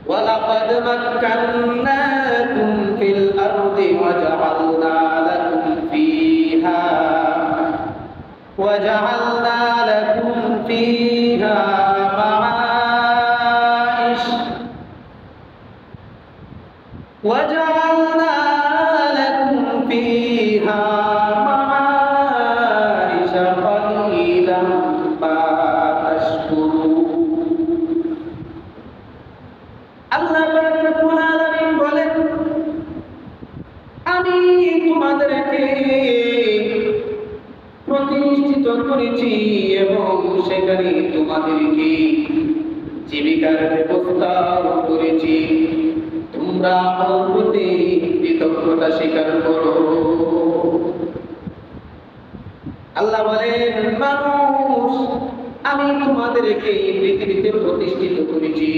ওয়ালাকাদ মাক্কান্নাকুম feel আরদি ওয়াজআলনা লাকুম ফিহা وجعلنا لكم فيها معايش وجعلنا لكم فيها معايش قليلا ما تشكرون আল্লাহ পাক রব্বুল আলামিন বলেন আমি তোমাদেরকে প্রতিষ্ঠিত করেছি এবং সেখানে তোমাদেরকে জীবিকার ব্যবস্থা করেছি, তোমরা আমার প্রতি কৃতজ্ঞতা স্বীকার করো। আল্লাহ বলেন মানুষ আমি তোমাদেরকে পৃথিবীতে প্রতিষ্ঠিত করেছি,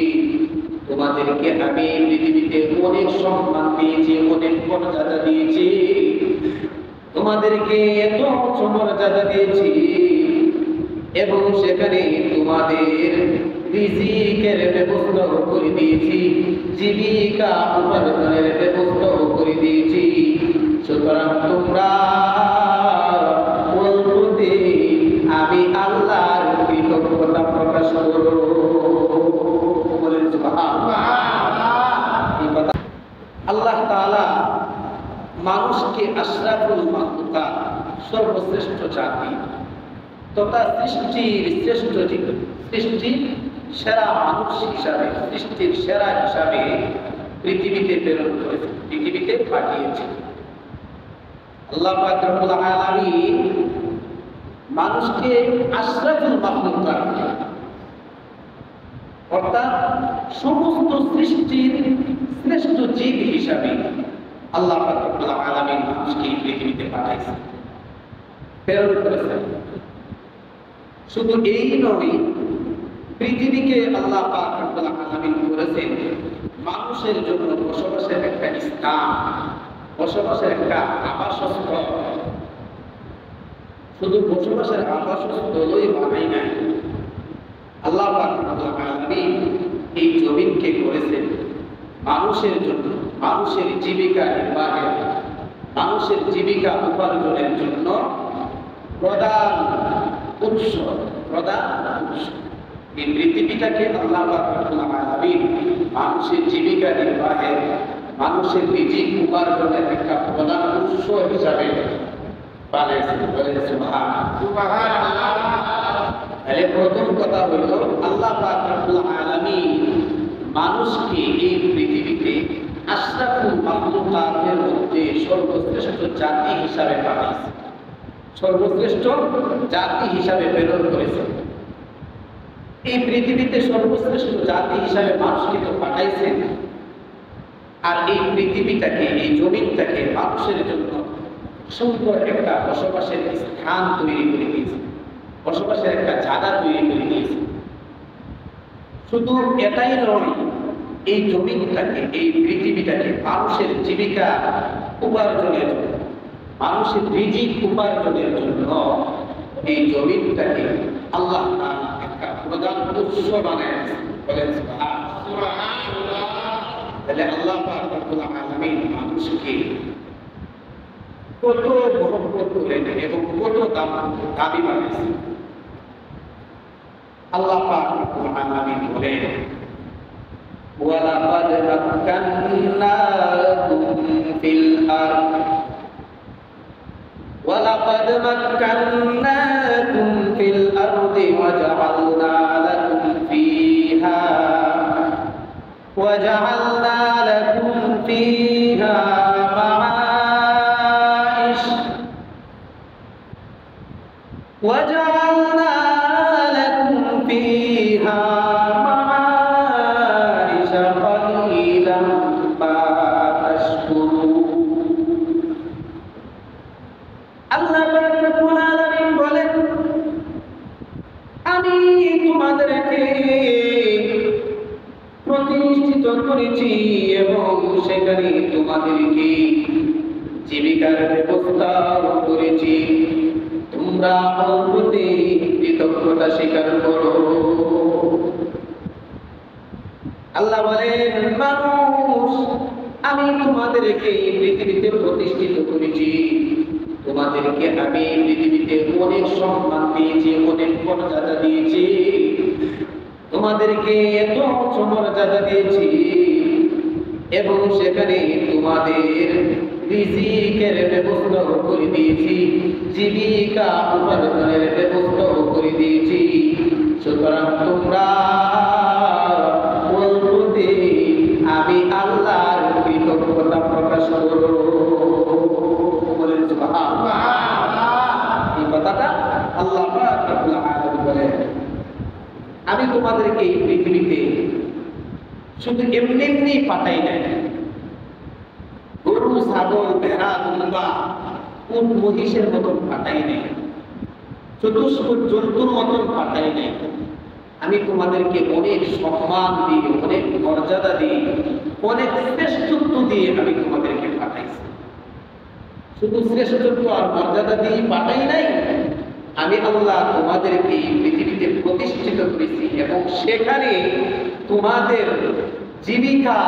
তোমাদেরকে আমি পৃথিবীতে অনেক সম্মান দিয়েছি, অনেক মর্যাদা দিয়েছি, তোমাদেরকে এত মর্যাদা দিয়েছি এবং সেখানে তোমাদের রিজিকের ব্যবস্থা করে দিয়েছি, জীবিকা উপার্জনের ব্যবস্থা করে দিয়েছি। সুতরাং তোমরা বলতে আমি আল্লাহর কৃতজ্ঞতা প্রকাশ করো। বলেন সুবহানাল্লাহ। আল্লাহ তাআলা মানুষকে আশরাফুল মাখলুকাত সর্বশ্রেষ্ঠ জাতি তথা সৃষ্টির শ্রেষ্ঠ সৃষ্টি সেরা মানুষ হিসাবে, সৃষ্টির সেরা হিসাবে পৃথিবীতে প্রেরণ করেছে, পৃথিবীতে পাঠিয়েছে। আল্লাহ পাক রব্বুল আলামিন মানুষকে আশরাফুল মাখলুকাত অর্থাৎ সমস্ত সৃষ্টির শ্রেষ্ঠ জীব হিসাবে আল্লাহ পাক রব্বুল আলামিন মানুষকে পৃথিবীতে পাঠাইছেন, প্রেরণ করেছেন। শুধু এই নয়, পৃথিবীকে আল্লাহ পাক রব্বুল আলামিন করেছেন মানুষের জন্য বসবাসের একটা স্থান, বসবাসের একটা আবাসস্থল। শুধু বসবাসের আবাসস্থলই বানাই নাই, আল্লাহ পাক রব্বুল আলামিন এই জমিনকে করেছেন মানুষের জন্য, মানুষের জীবিকা নির্বাহের, মানুষের জীবিকা উপার্জনের জন্য প্রধান উৎস, প্রধান উৎস। এই পৃথিবীটাকে আল্লাহ পাক রব্বুল আলামিন মানুষের জীবিকা নির্বাহের, মানুষের রিজিক উপার্জনের একটা প্রধান উৎস হিসাবে বানাইছেন। বলেন সুবহানাল্লাহ। তাহলে প্রথম কথা হইল আল্লাহ পাক রব্বুল আলামিন মানুষকে এই পৃথিবীতে আশরাফুল মাখলুকাতের মধ্যে সর্বশ্রেষ্ঠ জাতি হিসাবে পাঠিয়েছে, সর্বশ্রেষ্ঠ জাতি হিসাবে প্রেরণ করেছে। এই পৃথিবীতে সর্বশ্রেষ্ঠ জাতি হিসাবে মানুষকে তো পাঠাইছেন, আর এই পৃথিবীটাকে, এই জমিনটাকে মানুষের জন্য সুন্দর একটা বসবাসের স্থান তৈরি করে দিয়েছে, বসবাসের একটা জায়গা তৈরি করে দিয়েছে। শুধু এটাই নয়, এই জমিনটাকে, এই পৃথিবীটাকে মানুষের জীবিকা উপার্জনের জন্য, মানুষের রিজিক উপার্জনের জন্য এই জমিনটাকে আল্লাহ তাআলা একটা প্রধান উৎস বানাইছে। বলেন সুবহানাল্লাহ। তাহলে আল্লাহ পাক রব্বুল আলামিন মানুষকে কত মহব্বত করেন এবং কত দাবি বানাইছে। আল্লাহ পাক রব্বুল আলামিন বলেন ওয়ালাকাদ মাক্কান্নাকুম ফিল আরদ ওয়ালাকাদ মাক্কান্নাকুম ফিল আরদি ওয়াজআলনা লাকুম ফিহা ওয়াজআলনা লাকুম ফিহা মাআইশ ওয়াজআলনা লাকুম ফিহা মাআইশ قليلا ما تشكرون। আল্লাহ পাক রব্বুল আলামিন বলেন আমি তোমাদেরকে প্রতিষ্ঠিত করেছি এবং সেখানে তোমাদেরকে জীবিকার ব্যবস্থা করেছি, তোমরা আমার প্রতি কৃতজ্ঞতা স্বীকার করো। আল্লাহ বলেন, মানুষ আমি তোমাদেরকে এই পৃথিবীতে প্রতিষ্ঠিত করেছি, তোমাদেরকে আমি পৃথিবীতে অনেক সম্মান দিয়েছি, অনেক মর্যাদা দিয়েছি, তোমাদেরকে এত উচ্চ মর্যাদা দিয়েছি এবং সেখানে তোমাদের রিজিকের ব্যবস্থা করে দিয়েছি, জীবিকা উপার্জনের ব্যবস্থা করে দিয়েছি। সুতরাং তোমরা বলতে আমি আল্লাহর কৃতজ্ঞতা প্রকাশ করো। বলেন সুবহানাল্লাহ। এই কথাটা আল্লাহ পাক রব্বুল আলামিন বলেন, আমি তোমাদেরকে এই পৃথিবীতে শুধু এমনি এমনি পাঠাই নাই, গরু ছাগল ভেড়া দুম্বা উট মহিষের মতন পাঠাই নাই, চতুষ্পদ জন্তুর মতন পাঠাই নাই। আমি তোমাদেরকে অনেক সম্মান দিয়ে, অনেক মর্যাদা দিয়ে, অনেক শ্রেষ্ঠত্ব দিয়ে আমি তোমাদেরকে পাঠাইছি। শুধু শ্রেষ্ঠত্ব আর মর্যাদা দিয়ে পাঠাই নাই, আমি আল্লাহ তোমাদেরকে এই পৃথিবীতে প্রতিষ্ঠিত করেছি এবং সেখানে তোমাদের জীবিকা,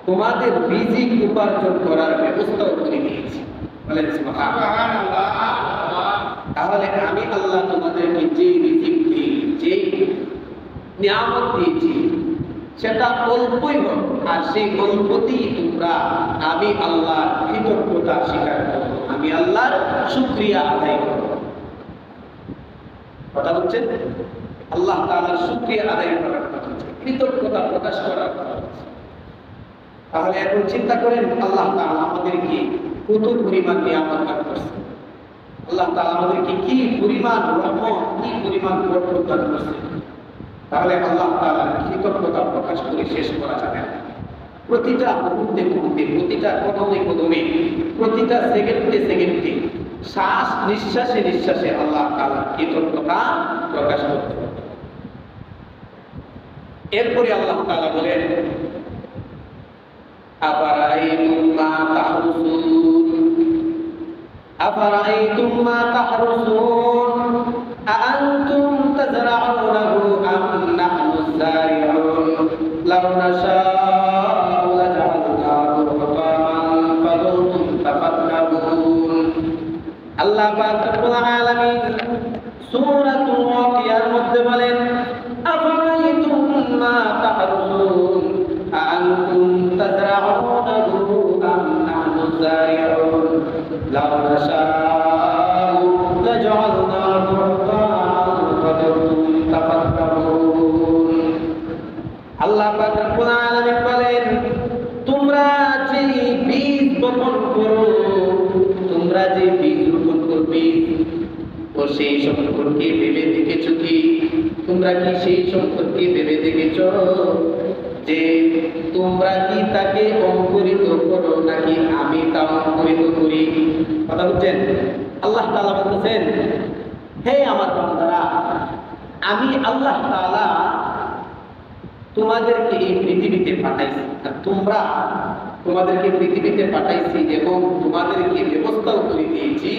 তোমাদের রিজিক উপার্জন করার ব্যবস্থাও করে দিয়েছি। বলেন সুবহানাল্লাহ। তাহলে আমি আল্লাহ তোমাদেরকে যে রিজিক দিই, যে নিয়ামত দিয়েছি, সেটা অল্পই হোক, আর সেই অল্পতেই তোমরা আমি আল্লাহর কৃতজ্ঞতা স্বীকার করো, আমি আল্লাহর শুকরিয়া আদায় করো। কথা হচ্ছে আল্লাহ তাআলার শুকরিয়া আদায় করার কথা হচ্ছে, কৃতজ্ঞতা প্রকাশ করার কথা হচ্ছে। তাহলে এখন চিন্তা করেন, আল্লাহ তাআলা আমাদেরকে কত পরিমাণ নিয়ামত দান করেছেন, আল্লাহ তাআলা আমাদেরকে কি পরিমাণ রহমত, কি পরিমাণ বরকত দান করেছেন। তাহলে আল্লাহ তাআলার কৃতজ্ঞতা প্রকাশ করে শেষ করা যাবে না। প্রতিটা মুহূর্তে মুহূর্তে, প্রতিটা কদমে কদমে, প্রতিটা সেকেন্ডে সেকেন্ডে, শ্বাস নিঃশ্বাসে নিঃশ্বাসে আল্লাহ তাআলার কৃতজ্ঞতা প্রকাশ করতে হবে। এরপরে আল্লাহ তাআলা বলেন, আফারাআইতুম মা তাহরুসুন, আফারাআইতুম মা তাহরুসুন আআনতুম তাজরাউনাহু আম নাহনুজ যারিউন লাউ নাশাউ লাজআলনাহু হুতামান ফাযুলতুম তাফাক্কারুন। আল্লাহ পাক রব্বুল আলামিন সূরাতুল ওয়াকিয়ার মধ্যে বলেন, আফারাআইতুম মা তাহরুসুন আআনতুম তাজরাউনাহু আম নাহনুজ যারিউন লাউ নাশাউ লাজআলনাহু হুতামান ফাযুলতুম তাফাক্কারুন। আল্লাহ পাক রব্বুল আলামিন বলেন, তোমরা যে বীজ বপন করো, তোমরা যে বীজ রোপণ করবে, ও সেই সম্পর্কে ভেবে দেখেছো কি? তোমরা কি সেই সম্পর্কে ভেবে দেখেছো যে তোমরা কি তাকে অঙ্কুরিত করো নাকি আমি তা অঙ্কুরিত করি? কথা বুঝছেন? আল্লাহ তাআলা বলতেছেন, হে আমার বান্দারা, আমি আল্লাহ তাআলা তোমাদেরকে এই পৃথিবীতে পাঠাইছি, আর তোমাদেরকে পৃথিবীতে পাঠাইছি এবং তোমাদেরকে ব্যবস্থাও করে দিয়েছি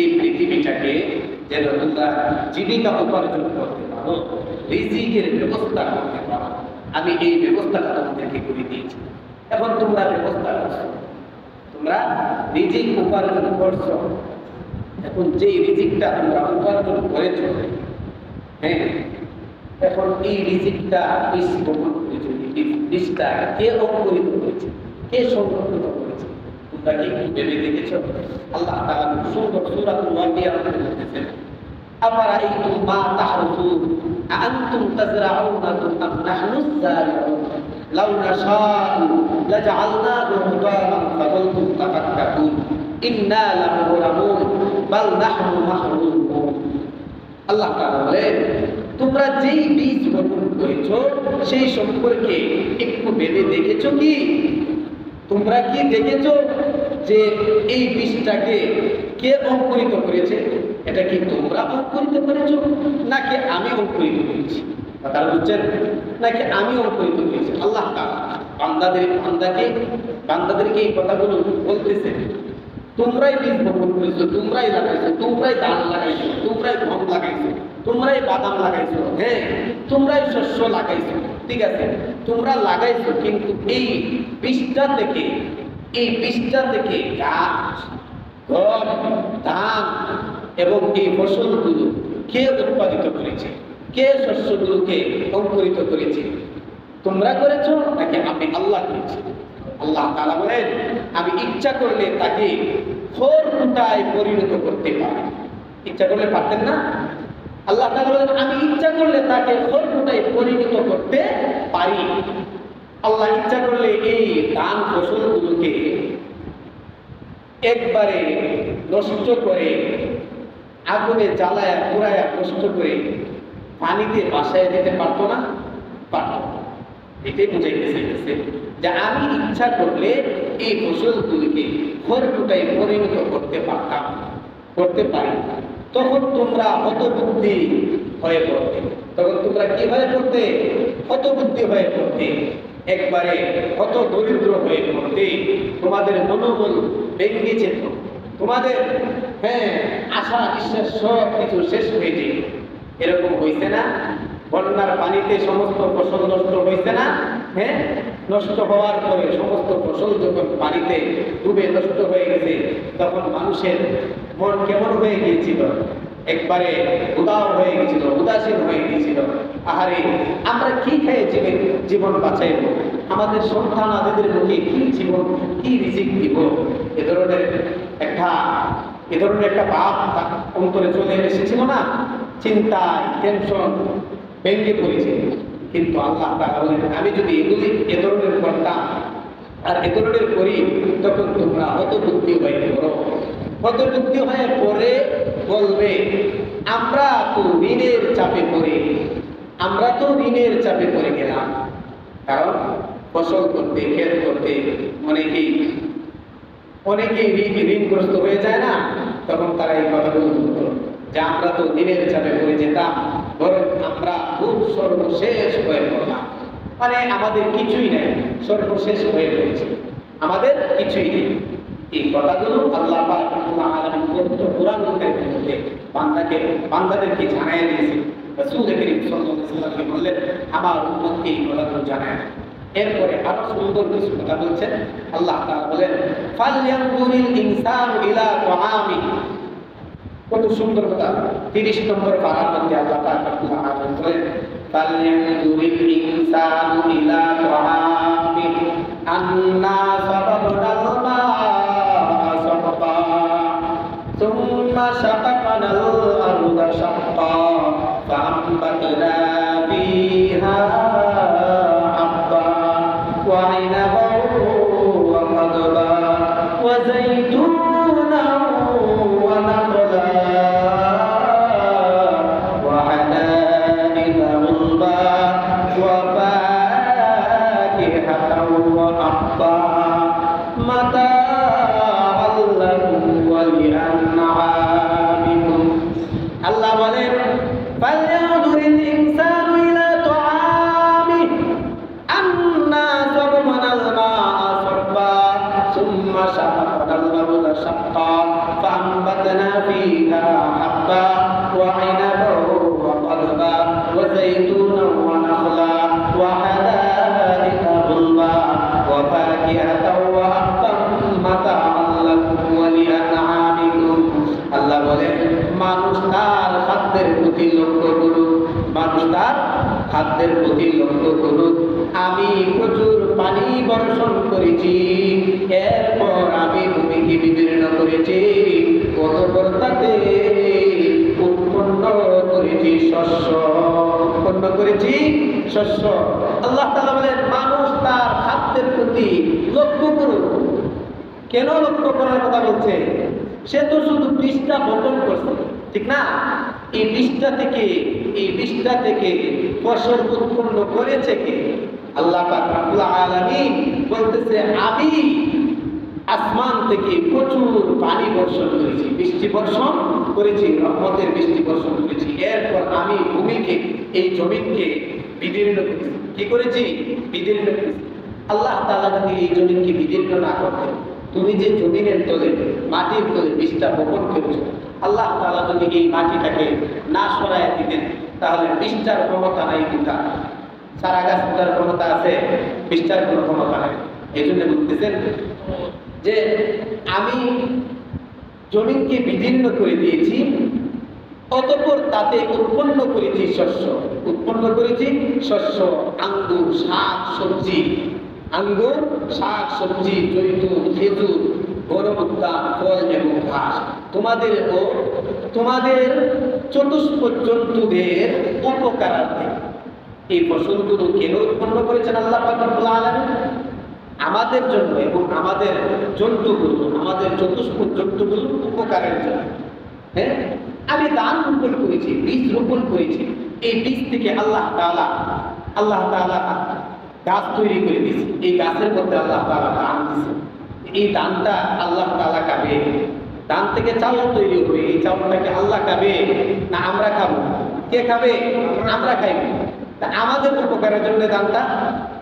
এই পৃথিবীটাকে যেন তোমরা জীবিকা উপার্জন করতে পারো, রিজিকের ব্যবস্থা করতে পারো। আমি এই ব্যবস্থাটা তোমাদেরকে করে দিয়েছি। এখন তোমরা ব্যবস্থা করছো, তোমরা রিজিক উপার্জন করছো। এখন যে রিজিকটা তোমরা উপার্জন করেছো, হ্যাঁ, এখন এই রিজিকটা বীজ বপন করেছে, বীজটা কে অঙ্কুরিত করেছে, কে সংরক্ষিত করেছে, তোমরা কি ভেবে দেখেছো? আল্লাহ তাআলা সুন্দর সূরাতুল ওয়াকিয়ার মধ্যে বলতেছেন, আফারাআইতুম মা তাহরুসুন আআনতুম তাজরাউনাহু আম নাহনুজ যারিউন লাউ নাশাউ লাজআলনাহু হুতামান ফাযুলতুম তাফাক্কারুন ইন্না লামুগরামুন বাল নাহনু মাহরুমুন। আল্লাহ তাআলা বলেন, তোমরা যেই বীজ বপন করেছো সেই সম্পর্কে একটু ভেবে দেখেছো কি? তোমরা কি দেখেছো যে এই বীজটাকে কে অঙ্কুরিত করেছে? এটা কি তোমরা অঙ্কুরিত করেছো নাকি আমি অঙ্কুরিত করেছি? কথা বুঝছেন? নাকি আমি অঙ্কুরিত করেছি? আল্লাহ তাআলা বান্দাদেরকে এই কথাগুলো বলতেছেন, তোমরাই বীজ বপন করেছো, তোমরাই লাগাইছো, তোমরাই ধান লাগাইছো, তোমরাই গম লাগাইছো, তোমরাই বাদাম লাগাইছো, হ্যাঁ, তোমরাই শস্য লাগাইছো, ঠিক আছে, তোমরা লাগাইছো, কিন্তু এই বীজটা থেকে গাছ, গম, ধান এবং এই ফসলগুলো কে উৎপাদিত করেছে? কে শস্যগুলোকে অঙ্কুরিত করেছে? তোমরা করেছো নাকি আমি আল্লাহ করেছি? আল্লাহ তাআলা বলেন, আমি ইচ্ছা করলে তাকে খড়কুটায় পরিণত করতে পারি। ইচ্ছা করলে পারতেন না? আল্লাহ তাআলা বলেন, আমি ইচ্ছা করলে তাকে খড়কুটায় পরিণত করতে পারি। আল্লাহ ইচ্ছা করলে এই ধান ফসলগুলোকে একবারে নষ্ট করে, আগুনে জ্বালায়া পোড়ায়া নষ্ট করে পানিতে ভাসায় দিতে পারতো না? পারত। এটাই বুঝাইতে চাইতেছে যে আমি ইচ্ছা করলে এই ফসলগুলিকে খড়কুটায় পরিণত করতে পারতাম, করতে পারি। তখন তোমরা হতবুদ্ধি হয়ে পড়তে। তখন তোমরা কি হয়ে পড়তে? হতবুদ্ধি হয়ে পড়তে, একবারে হত দরিদ্র হয়ে পড়তে। তোমাদের মনোবল ভেঙে যেত, তোমাদের আশা বিশ্বাস সব কিছু শেষ হয়ে যেত। এরকম হয়েছে না? বন্যার পানিতে সমস্ত ফসল নষ্ট হয়েছে না? নষ্ট হওয়ার পরে সমস্ত ফসল যখন পানিতে ডুবে নষ্ট হয়ে গেছে, তখন মানুষের মন কেমন হয়ে গিয়েছিল? একবারে উদার হয়ে গেছিল, উদাসীন হয়ে গিয়েছিল। আহারে, আমরা কি খেয়ে জীবন বাঁচাইব? আমাদের সন্তান আদিদের মুখে কি জীবন, কি রিজিক দিব? এ ধরনের একটা ভাব অন্তরে চলে এসেছিল না? চিন্তায়, টেনশন, ভেঙে পড়েছে। কিন্তু আল্লাহ তাআলা বলেন, আমি যদি এ ধরনের করতাম আর এ ধরনের করি, তখন তোমরা হতবুদ্ধি হয়ে পড়ো। হতবুদ্ধি হয়ে পড়ে বলবে, আমরা তো ঋণের চাপে পড়ে গেলাম। কারণ ফসল করতে, ক্ষেত করতে অনেকেই ঋণগ্রস্ত হয়ে যায় না? তখন তারা এই কথাগুলো বলতো যে আমরা তো ঋণের চাপে পড়ে যেতাম, বরং আমরা খুব সর্বশেষ হয়ে পড়লাম। মানে আমাদের কিছুই নেই, সর্বশেষ হয়ে পড়েছে, আমাদের কিছুই নেই। এই কথাগুলো আল্লাহ পাক রব্বুল আলামিন পবিত্র কোরআনুল কারীমের মধ্যে বান্দাদেরকে জানায় দিয়েছে। রাসূল করিম সাল্লাল্লাহু আলাইহি ওয়াসাল্লামকে বললেন, আমার উম্মতকে এই কথাগুলো জানায়। এরপরে আরো সুন্দর কিছু কথা বলছেন আল্লাহ তাআলা বলেন, ফালইয়ানজুরিল ইনসানু ইলা তাআমি। কত সুন্দর কথা! 30 নম্বর পারার মধ্যে আল্লাহ তাআলা বলেন, ফালইয়ানজুরিল ইনসানু ইলা তাআমি আন্না সাবাবনাল মা'a সাববা সুম্মা শাকাকনাল আরদা শাক্কা ফাআমবাতনা ফীহা হাব্বা ওয়া ইনাবান ওয়া কাদবা ওয়া যাইতুনান ওয়া নাখলা ওয়া হাদাইকা গুলবা ওয়া ফাকিহাতান ওয়া আব্বা মাতা'আল লাকুম ওয়া লিআন'আমিকুম। আল্লাহ বলেন, ফালইয়ানজুরিল ইনসানু ইলা তাআমিহি আন্না সাবাবনাল মা'a সাব্বা সুম্মা শাকাকনাল আরদা শাক্কা ফাআমবাতনা ফীহা হাব্বা ওয়া ইনাবান ওয়া কাদবা ওয়া যাইতুনান ওয়া নাখলা ওয়া হাদাইকা গুলবা ওয়া ফাকিহাতান ওয়া আব্বান মাতা'আল লাকুম ওয়া লিআন'আমিকুম। আল্লাহ বলেন, মানুষ তার খাদ্যের প্রতি লক্ষ্য করুক, মানুষ তার খাদ্যের প্রতি লক্ষ্য করুক। আমি প্রচুর পানি বর্ষণ করেছি, এরপর আমি ভূমিকে বিদীর্ণ করেছি, অতঃপর তাতে উৎপন্ন করেছি শস্য। আল্লাহ তাআলা বলেন, মানুষ তার খাদ্যের প্রতি লক্ষ্য করুক। কেন লক্ষ্য করার কথা বলছে? সে তো শুধু বীজটা বপন করছে, ঠিক না? এই বীজটা থেকে ফসল উৎপন্ন করেছে কে? আল্লাহ পাক রব্বুল আলামিন বলতেছে, আমি আসমান থেকে প্রচুর পানি বর্ষণ করেছি, বৃষ্টি বর্ষণ করেছি, রহমতের বৃষ্টি বর্ষণ করেছি। এরপর আমি ভূমিকে, এই জমিনকে বিদীর্ণ করেছি। কি করেছি? বিদীর্ণ করেছি। আল্লাহ তাআলা যদি এই জমিনকে বিদীর্ণ না করতেন, তুমি যে জমিনের তলে, মাটির তলে বীজটা বপন করেছ, আল্লাহ তাআলা যদি এই মাটিটাকে না সরায় দিতেন, তাহলে বীজটার ক্ষমতা নাই পিতা। সারা গাছ ওঠার ক্ষমতা আছে, বৃষ্টার কোনো ক্ষমতা নাই। এই জন্য বলতেছেন যে আমি জমিনকে বিদীর্ণ করে দিয়েছি, অতঃপর তাতে উৎপন্ন করেছি শস্য, উৎপন্ন করেছি শস্য, আঙ্গুর, শাক সবজি, আঙ্গুর, শাক সবজি, জৈতুন, খেজুর, গরম উদ্যান, ফল এবং ঘাস, তোমাদের ও তোমাদের চতুষ্পদ জন্তুদের উপকারার্থে। এই ফসলগুলো কেন উৎপন্ন করেছেন আল্লাহ পাক রব্বুল আলামিন? আমাদের জন্য এবং আমাদের জন্তুগুলো, আমাদের চতুষ্পদ জন্তুগুলো উপকারের জন্য। হ্যাঁ, আমি দান রোপণ করেছি, বীজ রোপণ করেছি, এই বীজ থেকে আল্লাহ তাআলা গাছ তৈরি করে দিয়েছে, এই গাছের মধ্যে আল্লাহ তাআলা দান দিয়েছে, এই দানটা আল্লাহ তাআলা খাবে, দান থেকে চাউল তৈরি হবে, এই চাউলটাকে আল্লাহ খাবে না আমরা খাবো? কে খাবে? আমরা খাইব। তা আমাদের উপকারের জন্য দানটা,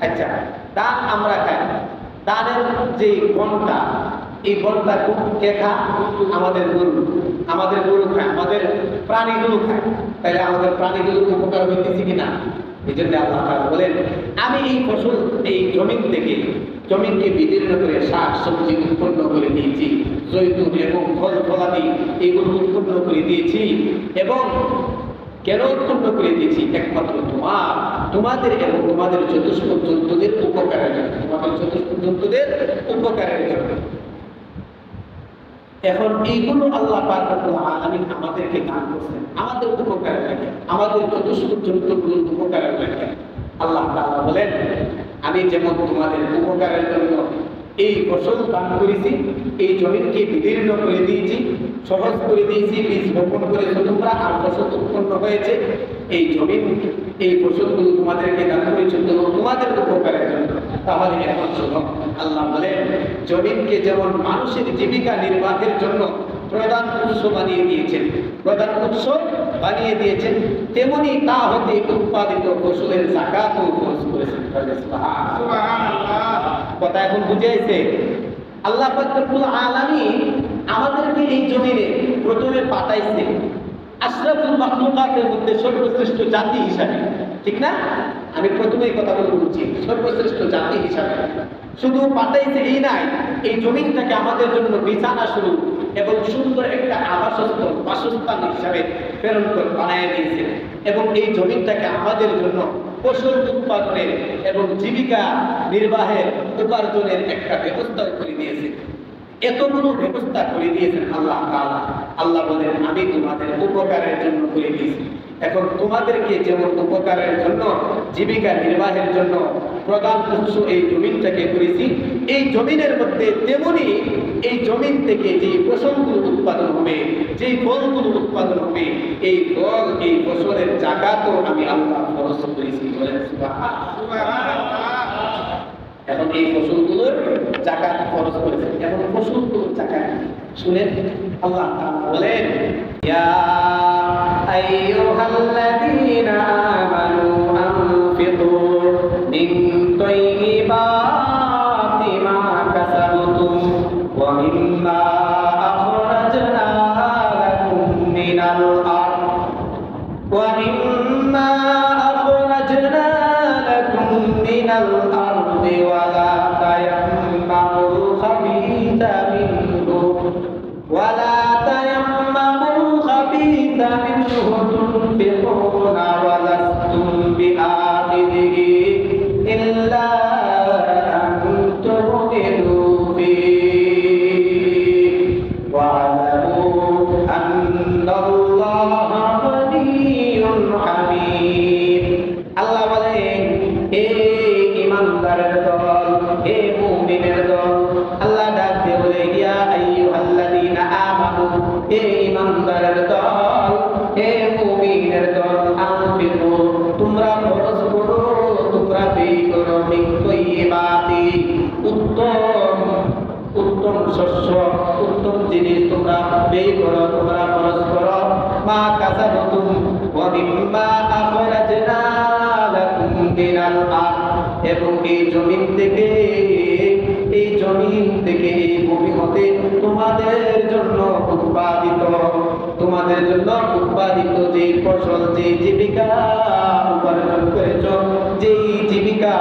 আচ্ছা দান আমরা খাই, দানের যে গণটা, এই গণটা কে খায়? আমাদের গরু, আমাদের গরু খায়, আমাদের প্রাণীগুলো খায়, তাহলে আমাদের প্রাণীগুলোর উপকার হইতেছে কিনা? এই জন্য আল্লাহ তাআলা বলেন আমি এই ফসল, এই জমিন থেকে, জমিনকে বিদীর্ণ করে শাক সবজি উৎপন্ন করে দিয়েছি, জৈতুন এবং ফল ফলাদি এগুলো উৎপন্ন করে দিয়েছি। এবং কেন উৎপন্ন করে দিয়েছি? একমাত্র তোমাদের এবং তোমাদের চতুষ্পদ জন্তুদের উপকারের জন্য, তোমাদের চতুষ্পদ জন্তুদের উপকারের জন্য। এখন এইগুলো আল্লাহ পাক রব্বুল আলামিন আমাদেরকে দান করেছেন আমাদের উপকারের লাগে, আমাদের চতুষ্পদ জন্তুগুলোর উপকারের লাগে। আল্লাহ তাআলা বলেন আমি যেমন তোমাদের উপকারের জন্য এই ফসল দান করেছি, এই জমিনকে বিদীর্ণ করে দিয়েছি, সহজ করে দিয়েছি, বীজ বপন করেছো তোমরা আর ফসল উৎপন্ন হয়েছে, এই জমিন, এই ফসলগুলো তোমাদেরকে দান করেছে তোমাদের উপকারের জন্য। তাহলে এখন শোনো, আল্লাহ বলেন জমিনকে যেমন মানুষের জীবিকা নির্বাহের জন্য প্রধান উৎস বানিয়ে দিয়েছেন, প্রধান উৎস বানিয়ে দিয়েছেন, তেমনি তা হতে উৎপাদিত ফসলের যাকাতও খরচ করেছেন। সুবহানাল্লাহ। কথা এখন বুঝাইছে? আল্লাহ পাক রব্বুল আলামিন আমাদেরকে এই জমিনে প্রথমে পাঠাইছে আশরাফুল মাখলুকাতের মধ্যে সর্বশ্রেষ্ঠ জাতি হিসাবে, ঠিক না? আমি প্রথমেই কথা বলছি সর্বশ্রেষ্ঠ জাতি হিসাবে। শুধু পাঠাইছে এই নাই, এই জমিনটাকে আমাদের জন্য বিছানা শুরু এবং সুন্দর একটা আবাসস্থল, বাসস্থান হিসাবে প্রেরণ করে বানিয়ে দিয়েছেন, এবং এই জমিনটাকে আমাদের জন্য ফসল উৎপাদনের এবং জীবিকা নির্বাহের, উপার্জনের একটা ব্যবস্থা করে দিয়েছে। এতগুলো ব্যবস্থা করে দিয়েছেন আল্লাহ তাআলা। আল্লাহ বলেন আমি তোমাদের উপকারের জন্য করে দিয়েছি। এখন তোমাদেরকে যেমন উপকারের জন্য, জীবিকা নির্বাহের জন্য প্রধান উৎস এই জমিনটাকে করেছি, এই জমিনের মধ্যে তেমনি এই জমিন থেকে যে ফসলগুলো উৎপাদন হবে, যে ফলগুলো উৎপাদন হবে, এই ফল, এই ফসলের যাকাতও আমি আল্লাহ ফরজ করেছি। বলেন সুবহানাল্লাহ। এখন এই ফসলগুলোর যাকাত ফরজ করেছেন। এখন ফসলগুলোর যাকাত শুনেন, আল্লাহ তাআলা বলেন ইয়া আইয়ুহাল্লাযীনা আমানু আনফিকু মিন তাইয়্যিবাতি মা কাসাবতুম ওয়া মিম্মা আখরাজনা লাকুম মিনাল আরদ ওয়া মিম্মা আখরাজনা লাকুম মিনাল আরদি ওয়া লা তায়াম্মামুল খাবিথা মিনহু ওয়া লা তায়াম্মামুল খাবিথা মিনহু তুনফিকুনা ওয়া লাস্তুম বিআখিযিহি ইল্লা আন তুগমিদু ফীহি ওয়া আলামু আন্নাল্লাহা গনিয়্যুন হামীদ। আল্লাহ বলেন হে ঈমানদারের দল, হে মুমিনের দল, আল্লাহ ডাক দিয়ে বলে ইয়া আইয়ুহাল্লাযীনা আমানু, হে ঈমানদারের দল, হে মুমিনের দল, আনফিকু তোমরা খরচ করো, তোমরা ব্যয় করো, মিন তাইয়্যিবাতি উত্তম উত্তম শস্য, উত্তম জিনিস তোমরা ব্যয় করো, তোমরা খরচ করো, মা কাসাবতুম ওয়া মিম্মা আখরাজনা লাকুম মিনাল আরদ, এবং এই জমিন থেকে, এই জমিন থেকে, এই ভূমি হতে তোমাদের জন্য উৎপাদিত তোমাদের জন্য উৎপাদিত যে ফসল, যে জীবিকা উপার্জন করেছো, যেই জীবিকা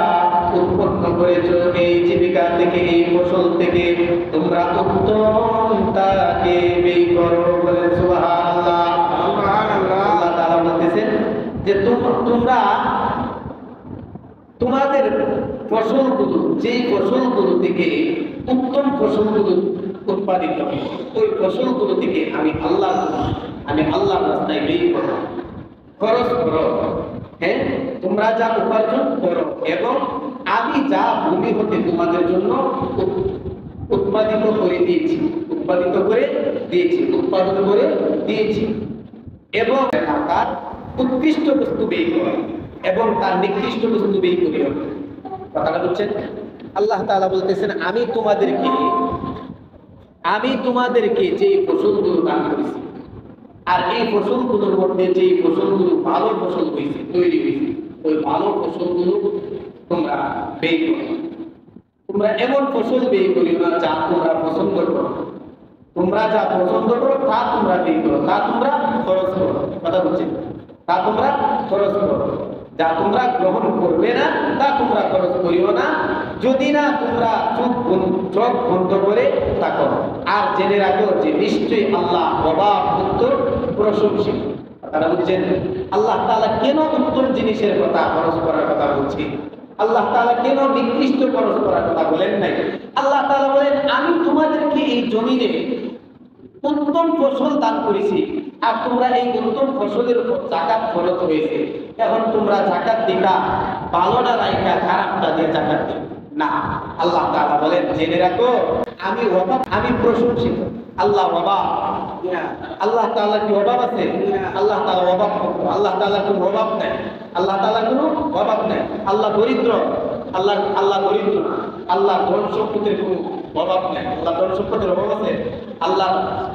উৎপন্ন করেছো, এই জীবিকা থেকে, এই ফসল থেকে তোমরা উত্তমটাকে ব্যয় করো। বলেন সুবহানাল্লাহ। সুবহানাল্লাহ। আল্লাহ তাআলা বলতেছেন যে তোমরা তোমাদের ফসলগুলো, যেই ফসলগুলো থেকে উত্তম ফসলগুলো উৎপাদিত হয়, ওই ফসলগুলো থেকে আমি আল্লাহর রাস্তায় ব্যয় করো, খরচ করো। হ্যাঁ, তোমরা যা উপার্জন করো এবং আমি যা ভূমি হতে তোমাদের জন্য উৎপাদন করে দিয়েছি এবং তার উৎকৃষ্ট বস্তু ব্যয় করো এবং তার নিকৃষ্ট বস্তু ব্যয় করিও। কথাটা বুঝছেন? আল্লাহ তাআলা বলতেছেন আমি তোমাদেরকে যে ফসলগুলো দান করেছি, আর এই ফসলগুলোর মধ্যে যে ফসলগুলো ভালো ফসল হয়েছে, তৈরি হয়েছে, ওই ভালো ফসলগুলো তোমরা ব্যয় করো। তোমরা এমন ফসল ব্যয় করিও না যা তোমরা পছন্দ করো। তোমরা যা পছন্দ করো তা তোমরা ব্যয় করো, তা তোমরা খরচ করো। কথা বলছি, তা তোমরা খরচ করো। যা তোমরা গ্রহণ করবে না তা তোমরা খরচ করিও না, যদি না তোমরা চোখ বন্ধ করে থাকো। আর জেনে রাখো যে নিশ্চয়ই আল্লাহ অভাব মুক্ত প্রশংসিত। তারা বুঝছেন আল্লাহ তাআলা কেন উত্তম জিনিসের কথা খরচ করার কথা বলছি? আল্লাহ তাআলা কেন নিকৃষ্ট খরচ করার কথা বলেন নাই? আল্লাহ তাআলা বলেন আমি তোমাদেরকে এই জমিনে উত্তম ফসল দান করেছি, আর তোমরা এই উত্তম ফসলের উপর যাকাত খরচ হয়েছে। এখন তোমরা যাকাত দিবা, ভালোটা রাইখা খারাপটা দিয়ে যাকাত দিবে না। আল্লাহ তাআলা বলেন জেনে রাখো আমি প্রশংসিত। আল্লাহ অভাব, আল্লাহ তাআলার কি অভাব আছে? আল্লাহ তাআলা অভাব, আল্লাহ তাআলার কোনো অভাব নাই। আল্লাহ তাআলার কোনো অভাব নাই। আল্লাহ দরিদ্র, আল্লাহ দরিদ্র না। আল্লাহ ধন সম্পদের কোনো অভাব নেই। আল্লাহ ধন সম্পদের অভাব আছে? আল্লাহ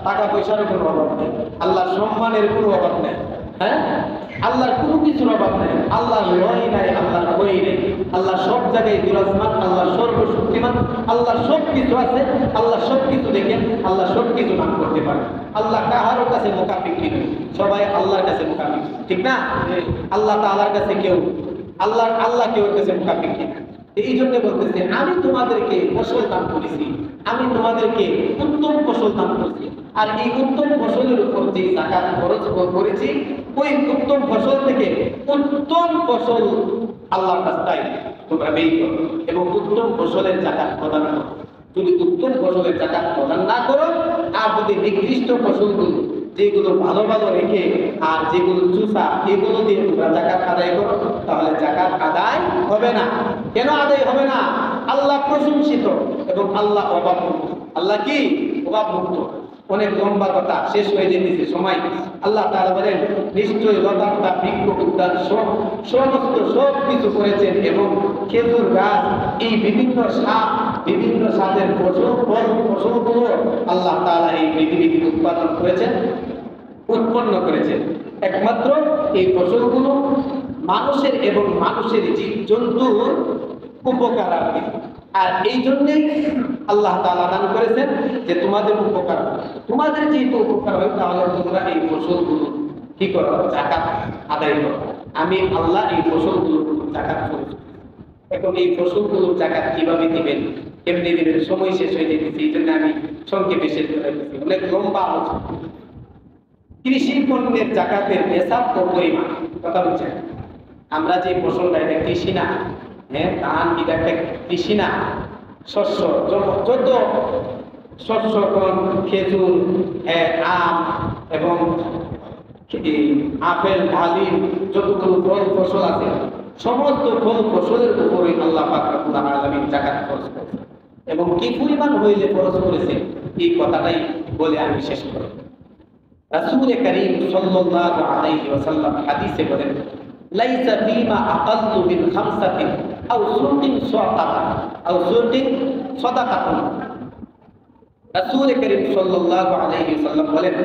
টাকা পয়সার কোনো অভাব নেই। আল্লাহ সম্মানের কোনো অভাব নেই। হ্যাঁ, আল্লাহর কোনো কিছুর অভাব নেই। আল্লাহর লয় নাই, আল্লাহর হই নেই। আল্লাহ সব জায়গায় বিরাজমান, আল্লাহ সর্বশক্তিমান, আল্লাহ সব কিছু আছে, আল্লাহ সব কিছু দেখেন, আল্লাহ সব কিছু নাম করতে পারে। আল্লাহ কাহারও কাছে মুখাপেক্ষী নয়, সবাই আল্লাহর কাছে মুখাপেক্ষী, ঠিক না? আল্লাহ তাআলার কাছে কেউ আল্লাহ কেউ কাছে মুখাপেক্ষী না। এই জন্য বলতেছে আমি তোমাদেরকে ফসল দান করেছি, আমি তোমাদেরকে উত্তম ফসল দান করেছি, আর এই উত্তম ফসলের উপর যে যাকাত খরচ করেছি, ওই উত্তম ফসল থেকে উত্তম ফসল আল্লাহর রাস্তায় তোমরা ব্যয় করো এবং উত্তম ফসলের যাকাত প্রদান করো। যদি উত্তম ফসলের যাকাত প্রদান না করো, আর যদি নিকৃষ্ট ফসলগুলো যেগুলো ভালো ভালো রেখে আর যেগুলো চুষা এগুলো দিয়ে তোমরা যাকাত আদায় করো, তাহলে যাকাত আদায় হবে না। কেন আদায় হবে না? আল্লাহ প্রশংসিত এবং আল্লাহ অভাবমুক্ত। আল্লাহ কি? অভাবমুক্ত। অনেক লম্বা কথা, শেষ হয়ে যেতেছে সময়। আল্লাহ তাআলা বলেন নিশ্চয়ই লতাপাতা বৃক্ষ উদ্যান সমস্ত সব কিছু করেছেন এবং খেজুর গাছ, এই বিভিন্ন স্বাদের ফসলগুলো আল্লাহ তাআলা এই পৃথিবীতে উৎপাদন করেছেন, উৎপন্ন করেছেন। একমাত্র এই ফসলগুলো মানুষের এবং মানুষের জীবজন্তুর উপকারার্থে। আর এই জন্যই আল্লাহ তাআলা দান করেছেন যে তোমাদের উপকার, তোমাদের যেহেতু উপকার হয়, তাহলে তোমরা এই ফসলগুলো কি করো? যাকাত আদায় করো। আমি আল্লাহ এই ফসলগুলো যাকাত করি। এখন এই ফসলগুলোর যাকাত কিভাবে দিবেন, কেমনি দিবেন, সময় শেষ হয়ে যেতেছে, এই জন্য আমি সংক্ষেপে শেষ করে দিচ্ছি। অনেক লম্বা আলোচনা। কৃষি পণ্যের যাকাতের নিসাব ও পরিমাণ কথা বলছেন। আমরা যে ফসলটা, এটা কৃষি না? হ্যাঁ, ধান এটা একটা কৃষি না? শস্য, যত শস্য, খেজুর, আম এবং আপেল, ডালিম, যতগুলো ফল ফসল আছে, সমস্ত ফল ফসলের উপরে আল্লাহ পাক রব্বুল আলামিন যাকাত খরচ করেছে। এবং কি পরিমাণ হইলে খরচ করেছে, এই কথাটাই বলে আমি শেষ করব। রাসূল করিম সাল্লাল্লাহু আলাইহি ওয়াসাল্লাম হাদিসে বলেন, লাইসা ফীমা আকাল্লু মিন খামসাতিন আও সুতিন সাদাকাতান আও সুতিন সাদাকাতান। রাসূল করিম সাল্লাল্লাহু আলাইহি ওয়াসাল্লাম বলেন,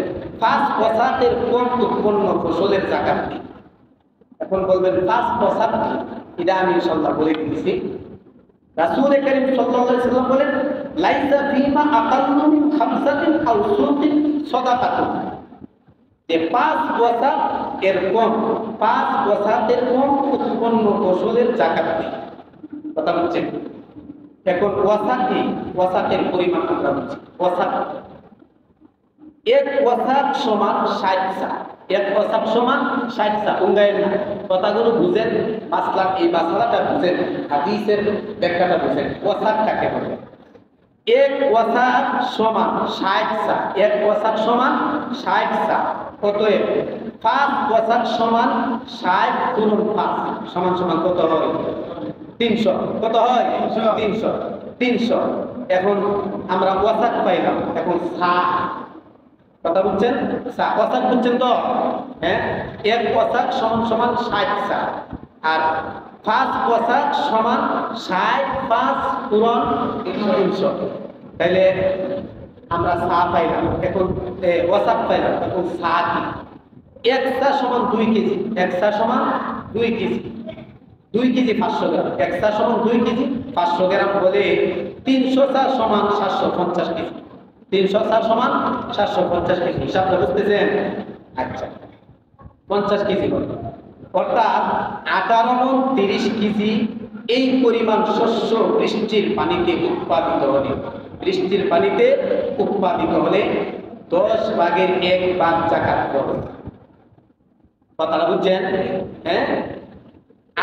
5 ওয়াসাতের কম উৎপন্ন ফসলের যাকাত দিন। এখন বলবেন 5 ওয়াসাত কি? এটা আমি ইনশাআল্লাহ বলে দিচ্ছি। রাসূল করিম সাল্লাল্লাহু আলাইহি ওয়াসাল্লাম বলেন, লাইসা ফীমা আকাল্লু মিন খামসাতিন আও সুতিন সাদাকাতান। যে 5 ওয়াসাক এর কম, 5 ওয়াসাকের কম উৎপন্ন ফসলের যাকাত নেই। কথা বুঝছেন? এখন ওয়াসাক কি? ওয়াসাকের পরিমাণ আমরা বুঝি। ওয়াসাক, এক ওয়াসাক সমান 60 সা। এক ওয়াসাক সমান 60 সা। উঙ্গায়ের না, কথাগুলো বুঝেন, মাসলা এই মাসলাটা বুঝেন, হাদিসের ব্যাখ্যাটা বুঝেন। ওয়াসাক কাকে বলে? এক ওয়াসাক সমান 60 সা। এক ওয়াসাক সমান 60 সা। অতএব 5 ওয়াসাক সমান 60 গুণন 5 সমান সমান কত হয়? 300। কত হয়? 300। 300। এখন আমরা ওয়াসাক পাইলাম, এখন সা। কথা বুঝছেন? সা ওয়াসাক বুঝছেন তো? হ্যাঁ, এক ওয়াসাক সমান সমান 60 সা, আর 5 ওয়াসাক সমান 60 5 পূরণ 300। তাইলে আমরা সা পাইলাম, এখন ওয়াসাক পাইলাম। এখন সা কি? এক সা সমান 2 কেজি। এক সা সমান 2 কেজি। 2 কেজি 500 গ্রাম। এক সা সমান 2 কেজি 500 গ্রাম বলে 300 সা সমান 750 কেজি। 300 সা সমান 750 কেজি। হিসাবটা বুঝতেছেন? আচ্ছা, 50 কেজি হল, অর্থাৎ 18 মণ 30 কেজি। এই পরিমাণ শস্য বৃষ্টির পানিতে উৎপাদিত হলে, বৃষ্টির পানিতে উৎপাদিত হলে 10 ভাগের 1 ভাগ যাকাত হবে। কথাটা বুঝছেন? হ্যাঁ,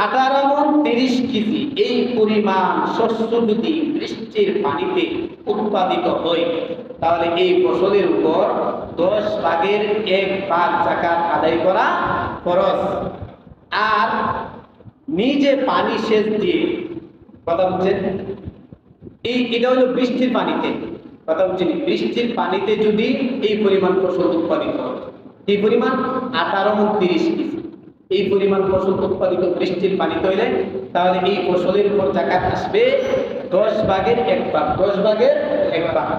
18 মণ 30 কেজি এই পরিমাণ শস্য যদি বৃষ্টির পানিতে উৎপাদিত হয়, তাহলে এই ফসলের উপর 10 ভাগের 1 ভাগ যাকাত আদায় করা ফরজ। আর নিজে পানি সেচ দিয়ে, কথা বুঝছেন? এটা হলো বৃষ্টির পানিতে। কথা বুঝছেন? বৃষ্টির পানিতে যদি এই পরিমাণ ফসল উৎপাদিত হয়, এই পরিমাণ 18 মণ 30 কেজি, এই পরিমাণ ফসল উৎপাদিত বৃষ্টির পানিতে হইলে, তাহলে এই ফসলের উপর যাকাত আসবে 10 ভাগের 1 ভাগ। 10 ভাগের 1 ভাগ।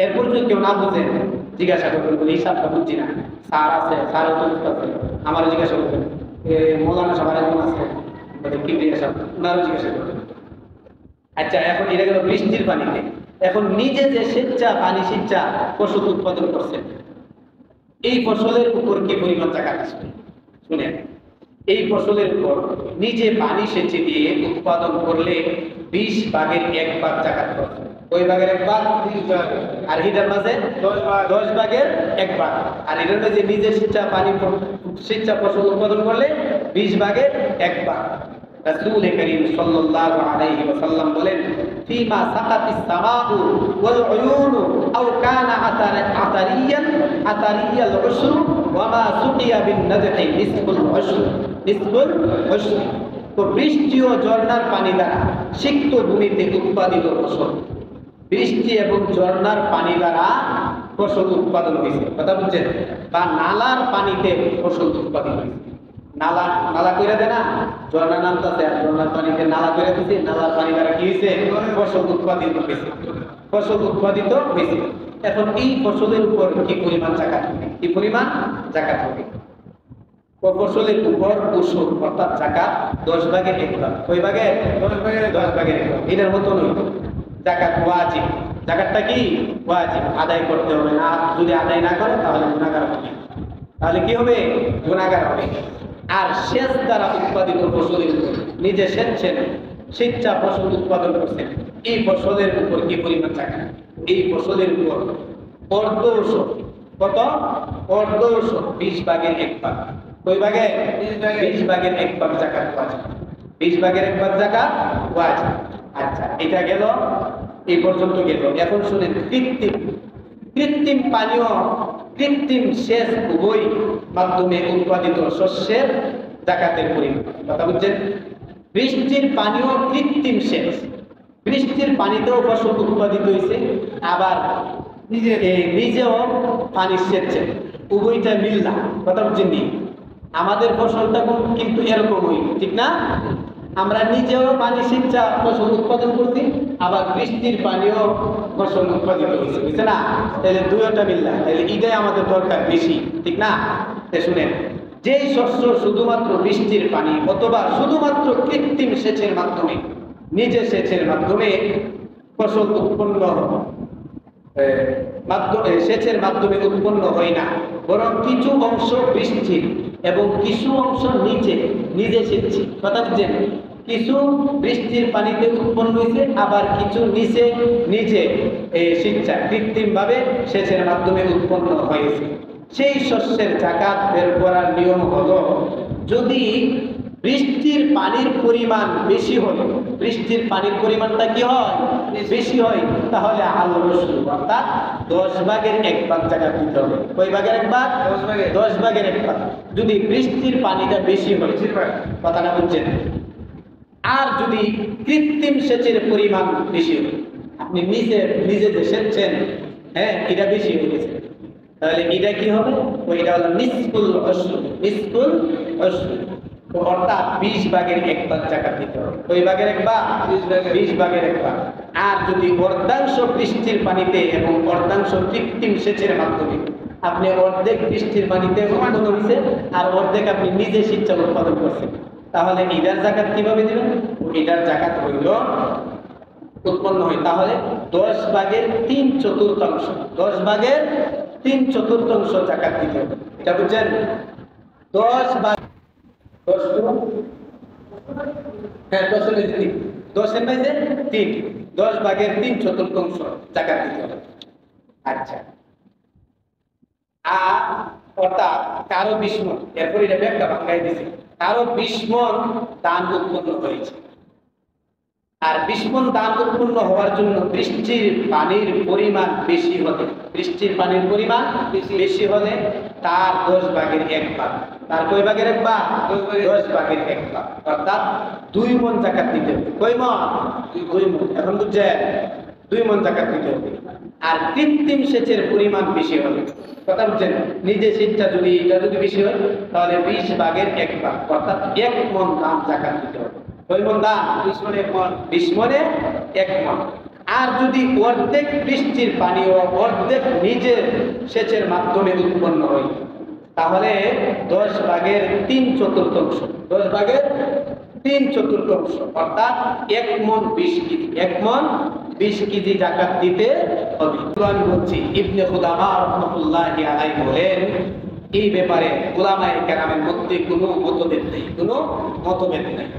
এরপর যদি কেউ না বুঝেন জিজ্ঞাসা করবেন, বলে হিসাবটা বুঝছি না, স্যার আছে, স্যার তো বুঝতে আছে, আমার জিজ্ঞাসা করবেন। মৌলানা সবার একজন আছে, কি জিজ্ঞাসা, ওনারও জিজ্ঞাসা করবেন। আচ্ছা, এখন এটা গেল বৃষ্টির পানিতে। এখন নিজে যে স্বেচ্ছা পানি স্বেচ্ছা ফসল উৎপাদন করছেন, এই ফসলের উপর কি পরিমাণ যাকাত আসবে? শুনেন, এই ফসলের উপর নিজে পানি সেচে দিয়ে উৎপাদন করলে 20 ভাগের 1 ভাগ যাকাত করবে। ওই ভাগের 1 ভাগ, আর এটার মাঝে 10 ভাগের 1 ভাগ। আর এটার মাঝে নিজে স্বেচ্ছা পানি স্বেচ্ছা ফসল উৎপাদন করলে 20 ভাগের 1 ভাগ। রাসূল করিম সাল্লাল্লাহু আলাইহি ওয়াসাল্লাম বলেন, ফিমা সাকাতিস সামাউ ওয়াল উয়ুন আও কানা আতারিয়াল উশর ওয়া মা সুকিয়া বিন নাদহি নিসফুল উশর। নিসফুল উশর, তো বৃষ্টি ও ঝর্ণার পানি দ্বারা সিক্ত ভূমিতে উৎপাদিত ফসল, বৃষ্টি এবং ঝর্ণার পানি দ্বারা ফসল উৎপাদন হয়েছে। কথা বুঝছেন? বা নালার পানিতে ফসল উৎপাদন হয়েছে। নালা নালা করে দেয় না, ঝর্ণা নামতেছে, আর ঝর্ণার পানিতে নালা করে দিচ্ছে, নালার পানি দ্বারা কি হয়েছে? ফসল উৎপাদিত হয়েছে। ফসল উৎপাদিত হয়েছে। এখন এই ফসলের উপর কি পরিমাণ যাকাত হবে? কি পরিমাণ যাকাত হবে? ফসলের উপর উশুর অর্থাৎ যাকাত 10 ভাগের 1 ভাগ। কয় ভাগে? 10 ভাগের 1 ভাগ। এটার মতো নয়, যাকাত ওয়াজিব। যাকাতটা কি? ওয়াজিব, আদায় করতে হবে। না, যদি আদায় না করে তাহলে গুনাহগার হবে। তাহলে কি হবে? গুনাহগার হবে। আর সেচ দ্বারা উৎপাদিত ফসলের উপর নিজে সেচছেন, স্বেচ্ছা ফসল উৎপাদন করছেন, এই ফসলের উপর কি পরিমাণ যাকাত? এই ফসলের উপর অর্ধ উশুর। কত? অর্ধ উশুর, 20 ভাগের 1 ভাগ। কয় ভাগে? 20 ভাগের 1 ভাগ যাকাত ওয়াজিব। 20 ভাগের 1 ভাগ যাকাত ওয়াজিব। আচ্ছা, এটা গেল, এই পর্যন্ত গেল। এখন শুনেন, কৃত্রিম পানীয়, কৃত্রিম সেচ উভয় মাধ্যমে উৎপাদিত শস্যের যাকাতের পরিমাণ। কথা বুঝছেন? বৃষ্টির পানীয় কৃত্রিম সেচ, বৃষ্টির পানিতেও ফসল উৎপাদিত হয়েছে, আবার নিজেও পানি সেচছে, উভয়টা মিললা। কথা বুঝছেন? আমাদের ফসলটা কিন্তু এরকমই, ঠিক না? আমরা নিজেও পানি সেচা ফসল উৎপাদন করছি, আবার বৃষ্টির পানিও ফসল উৎপাদিত হয়েছে, বুঝছে না? তাহলে দুইটা মিললা, তাহলে এটাই আমাদের দরকার বেশি, ঠিক না? শুনেন, যেই শস্য শুধুমাত্র বৃষ্টির পানি অথবা শুধুমাত্র কৃত্রিম সেচের মাধ্যমে, নিজে সেচের মাধ্যমে ফসল উৎপন্ন সেচের মাধ্যমে উৎপন্ন হয় না, বরং কিছু অংশ বৃষ্টির এবং কিছু অংশ নিজে সেচছি। কথা বুঝছেন? কিছু বৃষ্টির পানিতে উৎপন্ন হয়েছে, আবার কিছু নিজে সিঁচা কৃত্রিম ভাবে সেচের মাধ্যমে উৎপন্ন হয়েছে। সেই শস্যের যাকাত বের করার নিয়ম হলো, যদি বৃষ্টির পানির পরিমাণ বেশি হয়, বৃষ্টির পানির পরিমাণটা কি হয়? বেশি হয়, তাহলে আল্লাহ রসুল অর্থাৎ 10 ভাগের 1 ভাগ জাকাত দিতে হবে। কয় ভাগের 1 ভাগ? 10 ভাগের 1 ভাগ। যদি বৃষ্টির পানিটা বেশি হয়, কথাটা বুঝছেন? আর যদি কৃত্রিম সেচের পরিমাণ বেশি হয়, আপনি নিজে যে সেচছেন, হ্যাঁ, এটা বেশি হয়ে গেছে, তাহলে এটা কি হবে? ওইটা হলো নিসফুল উশর। নিসফুল উশর অর্থাৎ 20 ভাগের 1 ভাগ জাকাত দিতে হবে। ওই ভাগের 1 ভাগ 20 ভাগের 1 ভাগ। আর যদি অর্ধাংশ বৃষ্টির পানিতে এবং অর্ধাংশ কৃত্রিম সেচের মাধ্যমে, আপনি অর্ধেক বৃষ্টির পানিতে উৎপন্ন হয়েছে আর অর্ধেক আপনি নিজে সিঁচা উৎপাদন করছেন, তাহলে এটার জাকাত কিভাবে দিবেন? এটার জাকাত হইল, উৎপন্ন হয় তাহলে 10 ভাগের 3/4, 10 ভাগের 3/4 জাকাত দিতে হবে। এটা বুঝছেন? 10 ভাগ 10 হ্যাঁ 10 এর 3, 10 এর বাইরে 3, 10 ভাগের 3/4 জাকাত দিতে হবে। আচ্ছা, আর অর্থাৎ কারো 20 মণ, এরপর এটা ব্যাখ্যা ভাঙাই দিয়েছে, কারো 20 মণ ধান উৎপন্ন হয়েছে, আর 20 মণ ধান উৎপন্ন হওয়ার জন্য বৃষ্টির পানির পরিমাণ বেশি হলে, বৃষ্টির পানির পরিমাণ বেশি হলে তার 10 ভাগের 1 ভাগ, তার কয় ভাগের 1 ভাগ? 10 ভাগের 1 ভাগ, অর্থাৎ 2 মণ জাকাত দিতে হবে। কয় মণ? 2 মণ। এখন বুঝছেন? 2 মণ জাকাত দিতে হবে। আর কৃত্রিম সেচের পরিমাণ বেশি হবে, কথা বুঝছেন? নিজে সেচটা যদি এটা যদি বেশি হয়, তাহলে 20 ভাগের 1 ভাগ, অর্থাৎ 1 মণ ধান জাকাত দিতে হবে। কয় মণ ধান? 20 মণে 1 মণ, 20 মণে 1 মণ। আর যদি অর্ধেক বৃষ্টির পানি ও অর্ধেক নিজের সেচের মাধ্যমে উৎপন্ন হয়, তাহলে 10 ভাগের 3/4, 10 ভাগের 3/4, অর্থাৎ 1 মণ 20 কেজি, 1 মণ 20 কেজি জাকাত দিতে হবে। আমি বলছি, ইবনে খুদামা রাহমাতুল্লাহি আলাইহি বলেন, এই ব্যাপারে উলামায়ে কেরামের মধ্যে কোনো মতভেদ নেই, কোনো মতভেদ নেই।